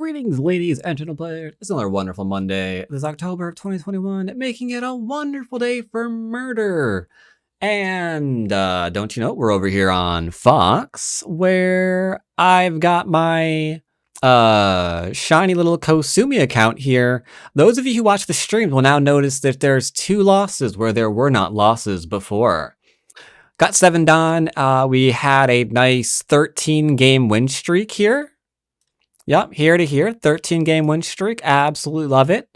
Greetings, ladies and gentle players. It's another wonderful Monday. This is October of 2021, making it a wonderful day for murder. And don't you know, we're over here on Fox, where I've got my shiny little Kosumi account here. Those of you who watch the streams will now notice that there's 2 losses where there were not losses before. Got 7 done. We had a nice 13-game win streak here. Yep, here to here, 13-game win streak. Absolutely love it.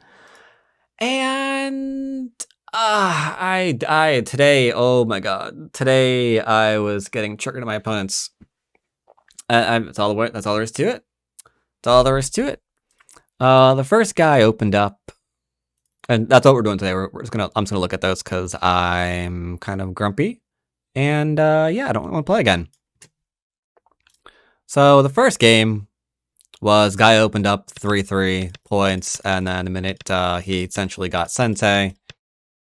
And I today, oh my god, today I was getting triggered to my opponents. That's all there is to it. That's all there is to it. The first guy opened up, and that's what we're doing today. I'm just gonna look at those because I'm kind of grumpy, and yeah, I don't want to play again. So the first game was guy opened up 3-3 points, and then a minute he essentially got sensei.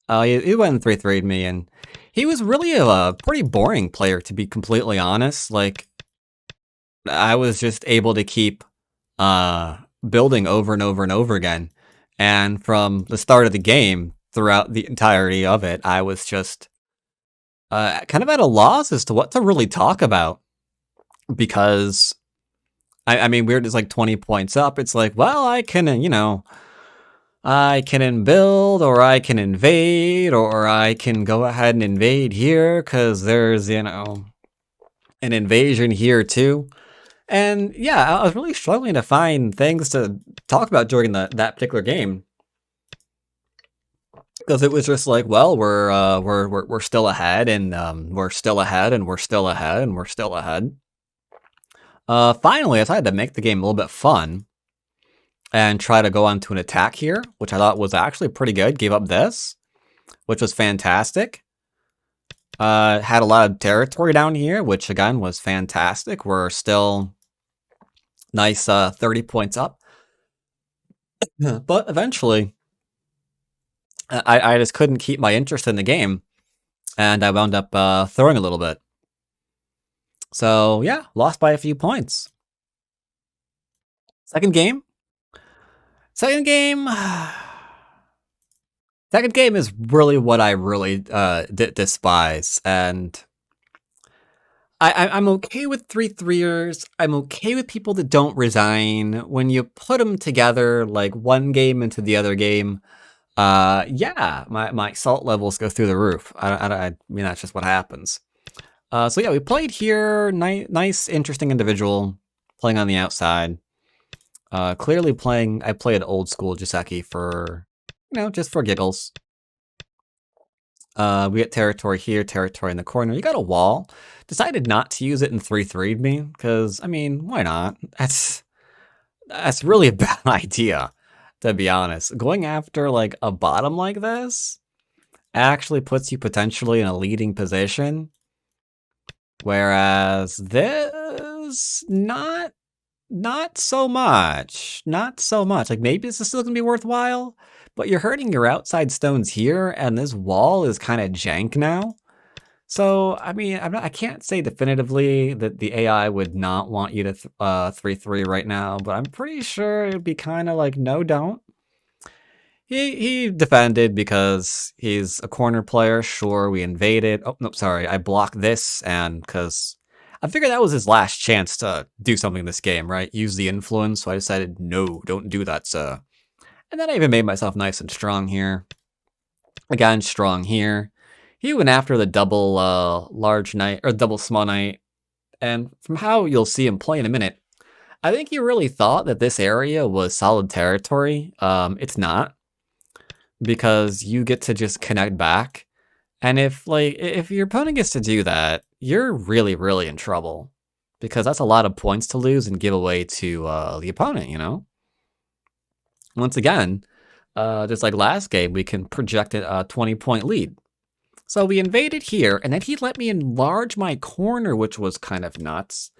He went and 3-3'd me, and he was really a pretty boring player, to be completely honest. Like, I was just able to keep building over and over and over again, and from the start of the game throughout the entirety of it, I was just kind of at a loss as to what to really talk about, because I mean, we're just like 20 points up. It's like, well, I can, you know, I can build, or I can invade, or I can go ahead and invade here because there's, you know, an invasion here too. And yeah, I was really struggling to find things to talk about during that particular game, because it was just like, well, we're still ahead, and we're still ahead, and we're still ahead, and we're still ahead. Finally, I decided to make the game a little bit fun and try to go on to an attack here, which I thought was actually pretty good. Gave up this, which was fantastic. Had a lot of territory down here, which again was fantastic. We're still nice 30 points up. But eventually, I just couldn't keep my interest in the game, and I wound up throwing a little bit. So yeah, lost by a few points. Second game is really what I really despise, and I'm okay with 3-3ers. I'm okay with people that don't resign. When you put them together, like one game into the other game, yeah, my salt levels go through the roof. I mean, that's just what happens. So yeah, we played here. Nice, interesting individual playing on the outside. Clearly playing. I played old school Jiseki for, you know, just for giggles. We get territory here, territory in the corner. You got a wall. Decided not to use it and 3-3'd me because, I mean, why not? That's really a bad idea, to be honest. Going after like a bottom like this actually puts you potentially in a leading position. Whereas this, not so much. Not so much. Like, maybe this is still gonna be worthwhile, but you're hurting your outside stones here, and this wall is kind of jank now. So, I mean, I can't say definitively that the AI would not want you to 3-3 right now, but I'm pretty sure it'd be kind of like, no, don't. He defended because he's a corner player. Sure, we invaded. Oh, no, sorry. I blocked this, and because I figured that was his last chance to do something in this game, right? Use the influence, so I decided, no, don't do that, sir. And then I even made myself nice and strong here. Again, strong here. He went after the double large knight, or double small knight, and from how you'll see him play in a minute, I think he really thought that this area was solid territory. It's not, because you get to just connect back. And if your opponent gets to do that, you're really, really in trouble, because that's a lot of points to lose and give away to the opponent, you know? Once again, just like last game, we can project a 20-point lead. So we invaded here, and then he let me enlarge my corner, which was kind of nuts.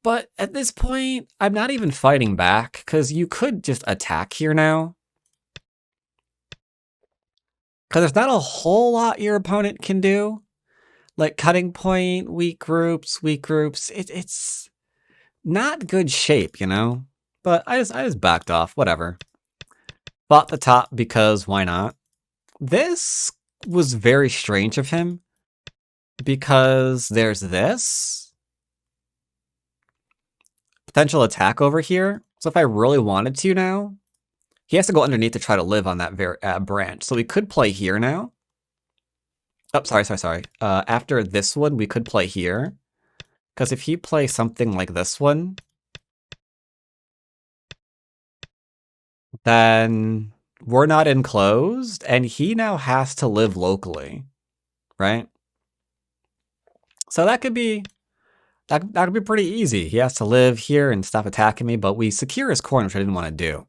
But at this point, I'm not even fighting back, because you could just attack here now. Because there's not a whole lot your opponent can do. Like cutting point, weak groups. It's not good shape, you know? But I just backed off, whatever. Bought the top because why not? This was very strange of him because there's this potential attack over here. So if I really wanted to now, he has to go underneath to try to live on that branch. So we could play here now. Oh, sorry. After this one, we could play here. Because if he plays something like this one, then we're not enclosed, and he now has to live locally, right? So that could be that could be pretty easy. He has to live here and stop attacking me, but we secure his corner, which I didn't want to do.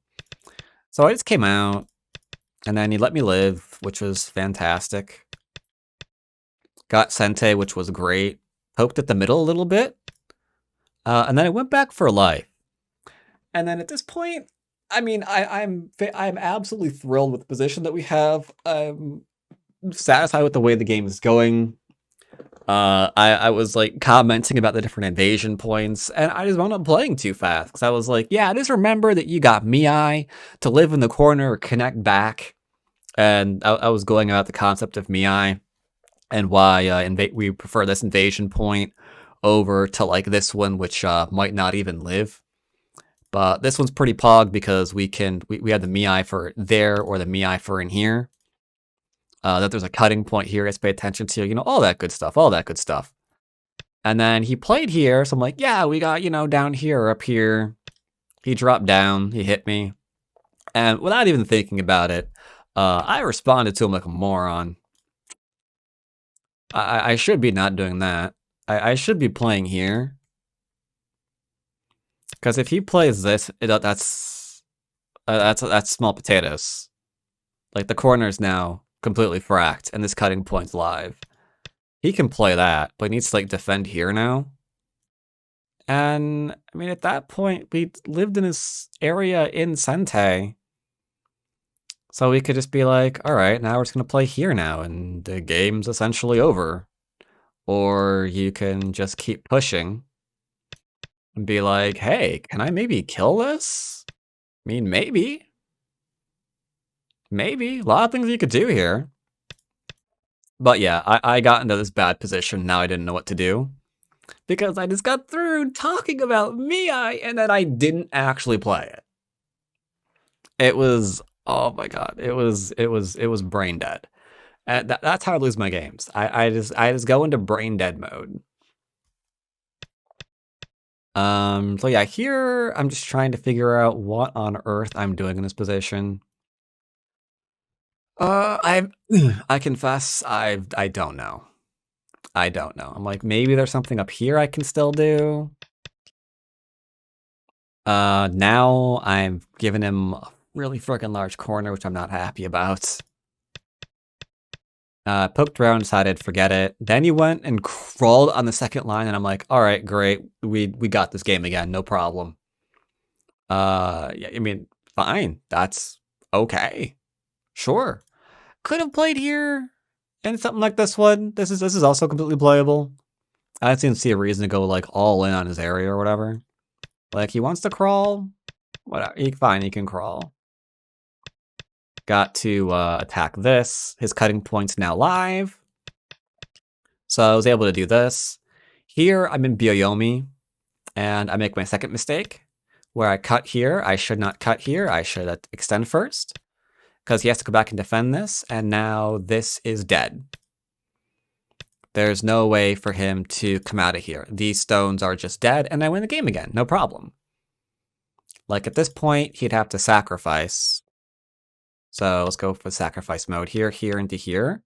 So I just came out, and then he let me live, which was fantastic. Got Sente, which was great. Poked at the middle a little bit, and then I went back for life. And then at this point, I mean, I'm absolutely thrilled with the position that we have. I'm satisfied with the way the game is going. I was like commenting about the different invasion points, and I just wound up playing too fast because I was like, yeah, just remember that you got Miai to live in the corner or connect back, and I was going about the concept of Miai and why we prefer this invasion point over to like this one, which might not even live. But this one's pretty pog because we have the Miai for there or the Miai for in here. That there's a cutting point here. Let's pay attention to, all that good stuff, And then he played here, so I'm like, yeah, we got, down here or up here. He dropped down, he hit me. And without even thinking about it, I responded to him like a moron. I should be not doing that. I should be playing here. Because if he plays this, that's small potatoes. Like the corner's now completely fracked, and this cutting point's live. He can play that, but he needs to like defend here now. And I mean, at that point, we lived in this area in Sente. So we could just be like, all right, now we're just gonna play here now, and the game's essentially over. Or you can just keep pushing and be like, hey, can I maybe kill this? I mean, maybe. Maybe. A lot of things you could do here. But yeah, I got into this bad position. Now I didn't know what to do. Because I just got through talking about Miai and then I didn't actually play it. It was, oh my god, it was brain dead. And that's how I lose my games. I just go into brain dead mode. So yeah, here I'm just trying to figure out what on earth I'm doing in this position. I confess, I don't know. I don't know. I'm like, maybe there's something up here I can still do. Now I'm giving him a really freaking large corner, which I'm not happy about. Poked around, decided forget it. Then he went and crawled on the second line, and I'm like, all right, great. We got this game again, no problem. Yeah, I mean, fine. That's okay. Sure. Could have played here and something like this one. This is also completely playable. I didn't see a reason to go like all in on his area or whatever. Like he wants to crawl, whatever. Fine, he can crawl. Got to attack this. His cutting point's now live. So I was able to do this. Here I'm in Byoyomi, and I make my second mistake, where I cut here. I should not cut here. I should extend first, because he has to go back and defend this, and now this is dead. There's no way for him to come out of here. These stones are just dead, and I win the game again, no problem. Like at this point, he'd have to sacrifice. So let's go for sacrifice mode here, into here.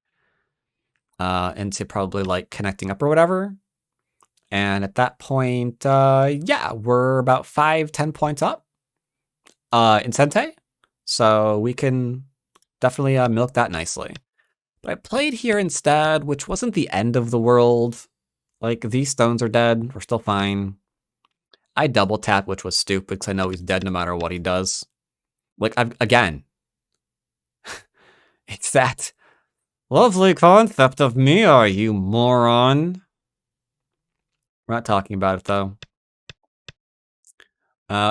Into probably like connecting up or whatever. And at that point, yeah, we're about 5-10 points up in Sente. So we can definitely milk that nicely. But I played here instead, which wasn't the end of the world. Like, these stones are dead. We're still fine. I double tapped, which was stupid, because I know he's dead no matter what he does. Like, again, it's that lovely concept of Miai, you moron. We're not talking about it, though.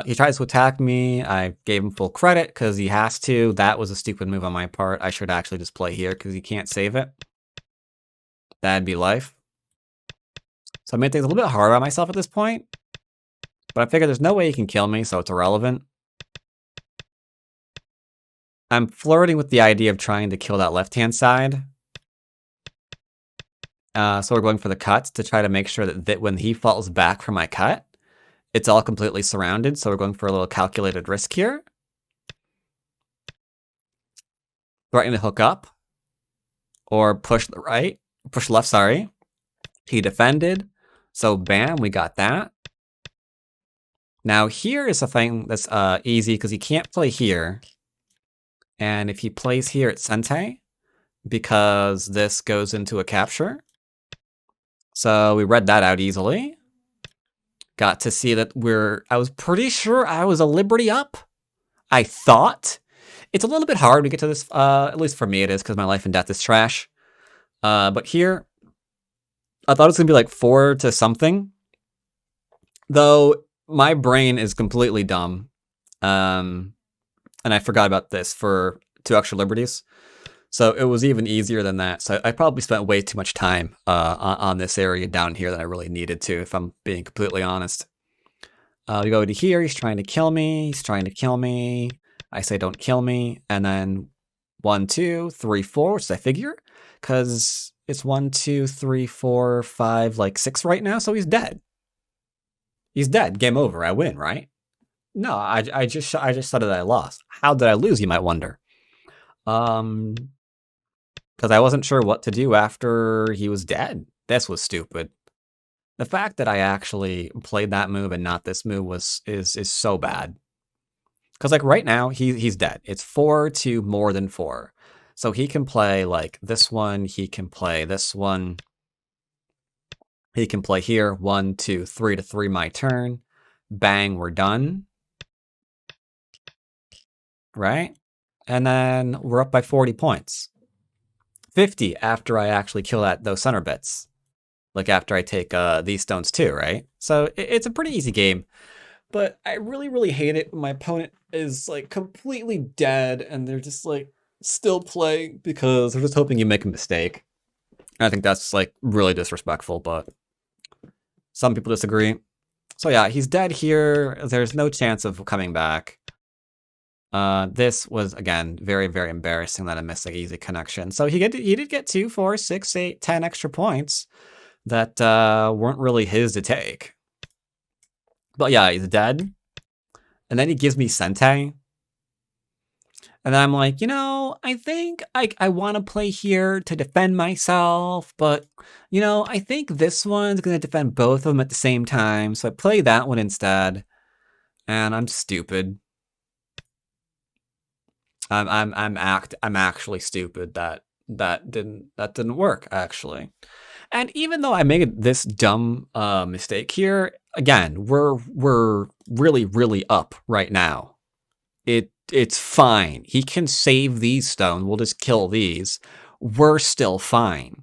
He tries to attack me. I gave him full credit because he has to. That was a stupid move on my part. I should actually just play here because he can't save it. That'd be life. So I made things a little bit harder on myself at this point. But I figure there's no way he can kill me, so it's irrelevant. I'm flirting with the idea of trying to kill that left-hand side. So we're going for the cuts to try to make sure that when he falls back from my cut, it's all completely surrounded. So we're going for a little calculated risk here. Threatening to hook up. Or push the right. Push left, sorry. He defended. So bam, we got that. Now here is a thing that's easy because he can't play here. And if he plays here, it's Sente. Because this goes into a capture. So we read that out easily. Got to see that I was pretty sure I was a Liberty up. I thought. It's a little bit hard to get to this, at least for me it is, because my life and death is trash. But here, I thought it was going to be like 4 to something. Though, my brain is completely dumb. And I forgot about this for 2 extra liberties. So it was even easier than that. So I probably spent way too much time on this area down here than I really needed to, if I'm being completely honest. We go to here, he's trying to kill me, he's trying to kill me. I say don't kill me, and then 1, 2, 3, 4, which I figure, because it's 1, 2, 3, 4, 5, like 6 right now, so he's dead. He's dead. Game over. I win, right? No, I just said that I lost. How did I lose, you might wonder? Because I wasn't sure what to do after he was dead. This was stupid. The fact that I actually played that move and not this move is so bad. Because like right now, he's dead. It's 4 to more than 4. So he can play like this one, he can play this one. He can play here, 1, 2, 3 to 3 my turn. Bang, we're done. Right? And then we're up by 40 points. 50 after I actually kill those center bits. Like after I take these stones too, right? So it's a pretty easy game. But I really, really hate it when my opponent is like completely dead and they're just like still playing because they're just hoping you make a mistake. I think that's like really disrespectful, but some people disagree. So yeah, he's dead here. There's no chance of coming back. This was, again, very, very embarrassing that I missed like easy connection. So he did get 2, 4, 6, 8, 10 extra points that weren't really his to take. But yeah, he's dead. And then he gives me Sente. And then I'm like, I think I want to play here to defend myself, but, I think this one's going to defend both of them at the same time. So I play that one instead. And I'm stupid. I'm actually stupid that didn't work, actually. And even though I made this dumb mistake here, again, we're really, really up right now. It's fine. He can save these stones. We'll just kill these. We're still fine.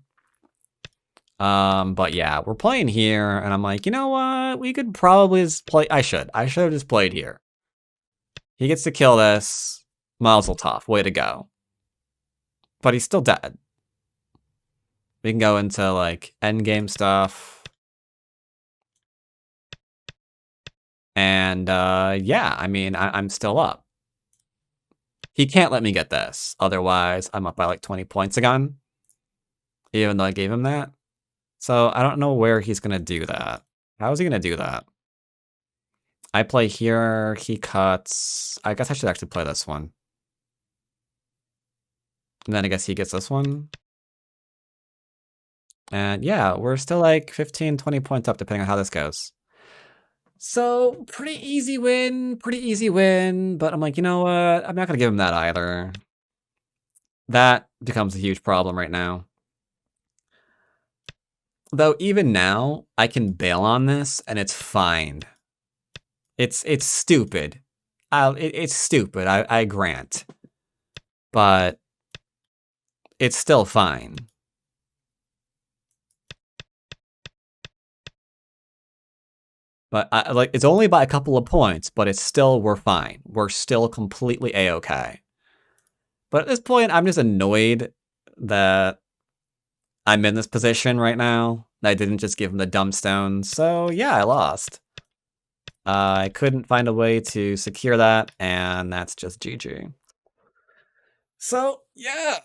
But yeah, we're playing here, and I'm like, you know what? We could probably just play. I should have just played here. He gets to kill this. Mazel tov. Way to go. But he's still dead. We can go into like endgame stuff. And yeah, I mean, I'm still up. He can't let me get this. Otherwise, I'm up by like 20 points again. Even though I gave him that. So I don't know where he's going to do that. How is he going to do that? I play here. He cuts. I guess I should actually play this one. And then I guess he gets this one. And yeah, we're still like 15, 20 points up depending on how this goes. So, pretty easy win, but I'm like, you know what? I'm not going to give him that either. That becomes a huge problem right now. Though, even now, I can bail on this, and it's fine. It's stupid. It's stupid, I grant. But, it's still fine. But like, it's only by a couple of points, but it's still, we're fine. We're still completely A-okay. But at this point, I'm just annoyed that I'm in this position right now. I didn't just give him the dumb stone. So yeah, I lost. I couldn't find a way to secure that, and that's just GG. So yeah,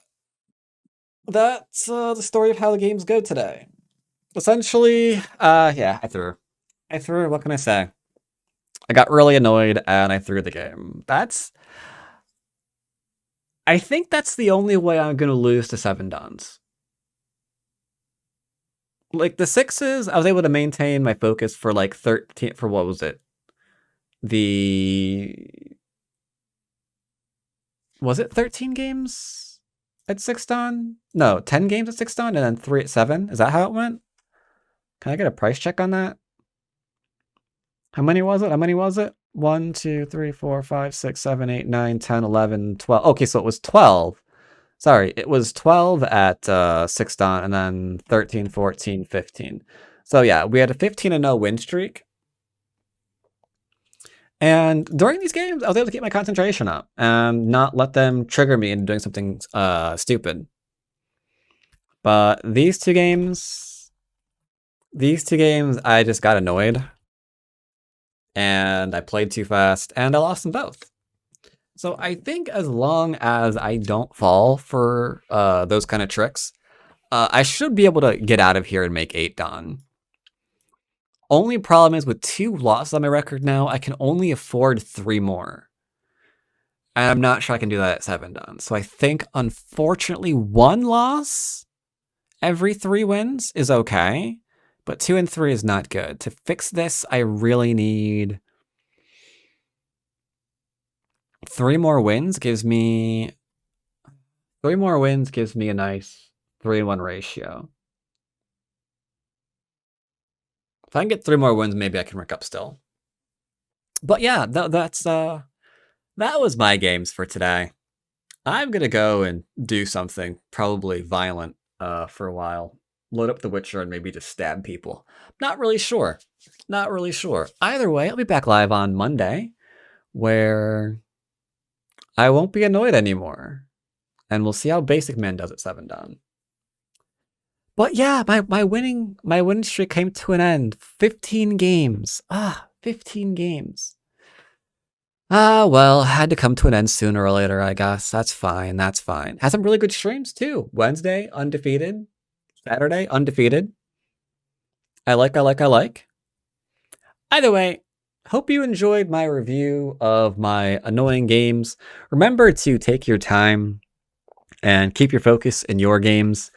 that's the story of how the games go today. Essentially, yeah, I threw. What can I say? I got really annoyed and I threw the game. I think that's the only way I'm gonna lose to 7 Duns. Like, the 6s, I was able to maintain my focus for like 13, for what was it? Was it 13 games at 6 Dun? No, 10 games at 6 Dun and then 3 at 7? Is that how it went? Can I get a price check on that? How many was it? 1, 2, 3, 4, 5, 6, 7, 8, 9, 10, 11, 12. Okay, so it was 12. Sorry, it was 12 at 6 Dun and then 13, 14, 15. So yeah, we had a 15-0 win streak. And during these games, I was able to keep my concentration up and not let them trigger me into doing something stupid. But these two games, I just got annoyed. And I played too fast, and I lost them both. So I think as long as I don't fall for those kind of tricks, I should be able to get out of here and make 8 Dun. Only problem is with 2 losses on my record now, I can only afford 3 more. And I'm not sure I can do that at 7 Dun. So I think, unfortunately, 1 loss every 3 wins is okay. But 2 and 3 is not good. To fix this, I really need 3 more wins gives me a nice 3-1 ratio. If I can get 3 more wins, maybe I can rank up still. But yeah, that was my games for today. I'm gonna go and do something probably violent for a while. Load up The Witcher and maybe just stab people. Not really sure. Either way, I'll be back live on Monday, where I won't be annoyed anymore. And we'll see how Basic Man does at 7 Dun. But yeah, my winning streak came to an end. 15 games. 15 games. Well, had to come to an end sooner or later, I guess. That's fine. Had some really good streams too. Wednesday, undefeated. Saturday, undefeated. I like. Either way, hope you enjoyed my review of my annoying games. Remember to take your time and keep your focus in your games.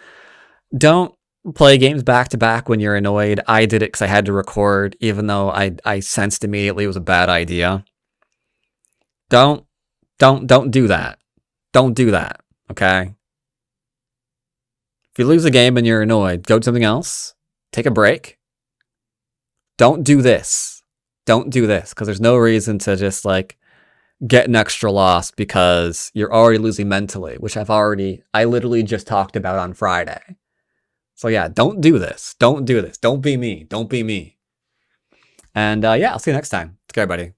Don't play games back to back when you're annoyed. I did it because I had to record, even though I sensed immediately it was a bad idea. Don't do that. Don't do that, okay? If you lose a game and you're annoyed, go do something else. Take a break. Don't do this. Because there's no reason to just, like, get an extra loss because you're already losing mentally, which I literally just talked about on Friday. So yeah, don't do this. Don't be me. And yeah, I'll see you next time. Take care, buddy.